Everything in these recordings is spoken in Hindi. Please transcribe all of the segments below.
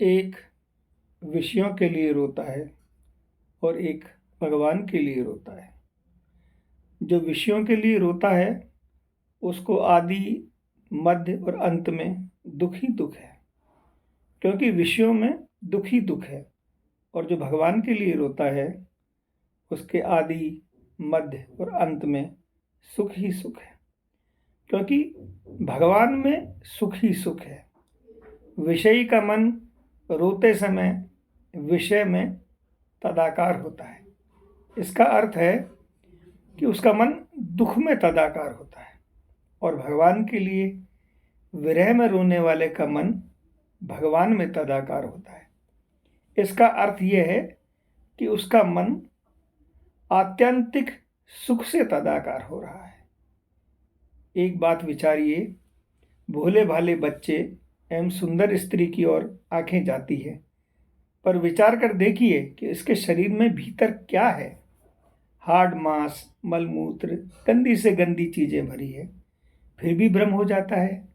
एक विषयों के लिए रोता है और एक भगवान के लिए रोता है। जो विषयों के लिए रोता है उसको आदि, मध्य और अंत में दुख ही दुख है, क्योंकि विषयों में दुख ही दुख है। और जो भगवान के लिए रोता है उसके आदि, मध्य और अंत में सुख ही सुख है, क्योंकि भगवान में सुख ही सुख है। विषयी का मन रोते समय विषय में तदाकार होता है। इसका अर्थ है कि उसका मन दुख में तदाकार होता है, और भगवान के लिए विरह में रोने वाले का मन भगवान में तदाकार होता है। इसका अर्थ यह है कि उसका मन आत्यंतिक सुख से तदाकार हो रहा है। एक बात विचारिए, भोले भाले बच्चे एवं सुंदर स्त्री की ओर आंखें जाती है, पर विचार कर देखिए कि इसके शरीर में भीतर क्या है। हाड़ मांस, मलमूत्र, गंदी से गंदी चीजें भरी है, फिर भी भ्रम हो जाता है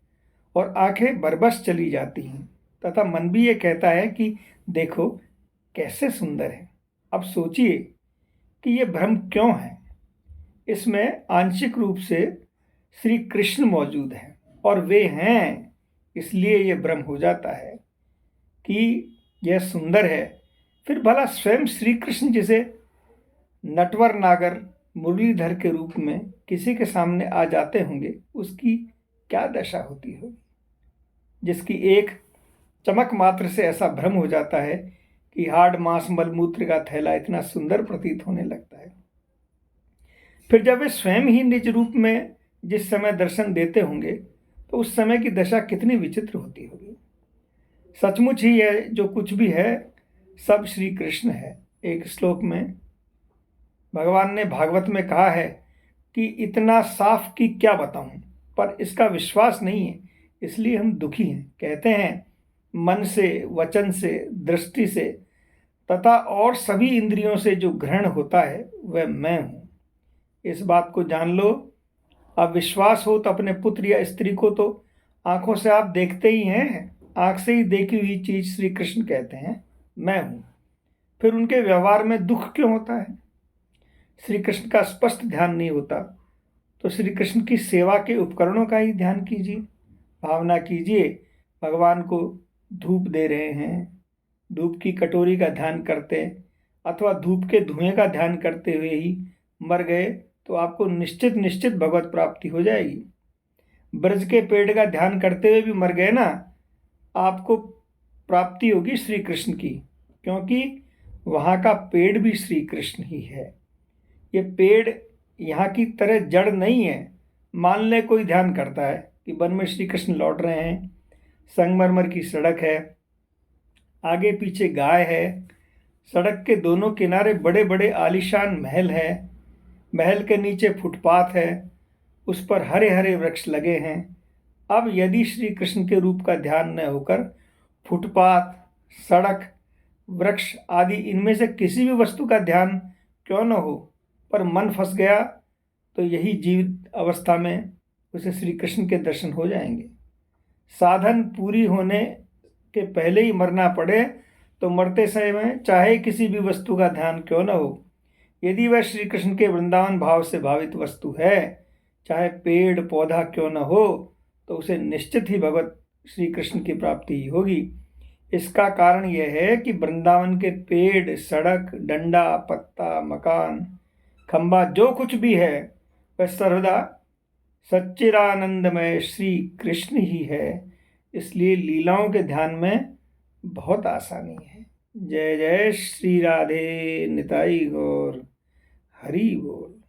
और आंखें बरबस चली जाती हैं, तथा मन भी ये कहता है कि देखो कैसे सुंदर है। अब सोचिए कि ये भ्रम क्यों है। इसमें आंशिक रूप से श्री कृष्ण मौजूद हैं, और वे हैं इसलिए ये भ्रम हो जाता है कि यह सुंदर है। फिर भला स्वयं श्री कृष्ण जिसे नटवर नागर मुरलीधर के रूप में किसी के सामने आ जाते होंगे, उसकी क्या दशा होती होगी, जिसकी एक चमक मात्र से ऐसा भ्रम हो जाता है कि हाड़ मांस मलमूत्र का थैला इतना सुंदर प्रतीत होने लगता है। फिर जब वे स्वयं ही निज रूप में जिस समय दर्शन देते होंगे, तो उस समय की दशा कितनी विचित्र होती होगी। सचमुच ही यह जो कुछ भी है सब श्री कृष्ण है। एक श्लोक में भगवान ने भागवत में कहा है कि इतना साफ कि क्या बताऊं, पर इसका विश्वास नहीं है, इसलिए हम दुखी हैं। कहते हैं मन से, वचन से, दृष्टि से तथा और सभी इंद्रियों से जो ग्रहण होता है वह मैं हूं। इस बात को जान लो। अब विश्वास हो तो अपने पुत्र या स्त्री को तो आंखों से आप देखते ही हैं। आंख से ही देखी हुई चीज श्री कृष्ण कहते हैं मैं हूं। फिर उनके व्यवहार में दुख क्यों होता है? श्री कृष्ण का स्पष्ट ध्यान नहीं होता तो श्री कृष्ण की सेवा के उपकरणों का ही ध्यान कीजिए। भावना कीजिए भगवान को धूप दे रहे हैं, धूप की कटोरी का ध्यान करते अथवा धूप के धुएं का ध्यान करते हुए ही मर गए तो आपको निश्चित भगवत प्राप्ति हो जाएगी। ब्रज के पेड़ का ध्यान करते हुए भी मर गए ना, आपको प्राप्ति होगी श्री कृष्ण की, क्योंकि वहाँ का पेड़ भी श्री कृष्ण ही है। ये पेड़ यहाँ की तरह जड़ नहीं है। मान ले कोई ध्यान करता है कि वन में श्री कृष्ण लौट रहे हैं, संगमरमर की सड़क है, आगे पीछे गाय है, सड़क के दोनों किनारे बड़े बड़े आलीशान महल है, महल के नीचे फुटपाथ है, उस पर हरे हरे वृक्ष लगे हैं। अब यदि श्री कृष्ण के रूप का ध्यान न होकर फुटपाथ, सड़क, वृक्ष आदि इनमें से किसी भी वस्तु का ध्यान क्यों न हो, पर मन फंस गया तो यही जीवित अवस्था में उसे श्री कृष्ण के दर्शन हो जाएंगे। साधन पूरी होने के पहले ही मरना पड़े तो मरते समय चाहे किसी भी वस्तु का ध्यान क्यों न हो, यदि वह श्री कृष्ण के वृंदावन भाव से भावित वस्तु है, चाहे पेड़ पौधा क्यों न हो, तो उसे निश्चित ही भगवत श्री कृष्ण की प्राप्ति ही होगी। इसका कारण यह है कि वृंदावन के पेड़, सड़क, डंडा, पत्ता, मकान, खंबा जो कुछ भी है वह सर्वदा सच्चिदानंदमय श्री कृष्ण ही है। इसलिए लीलाओं के ध्यान में बहुत आसानी है। जय जय श्री राधे निताई गौर हरि बोल।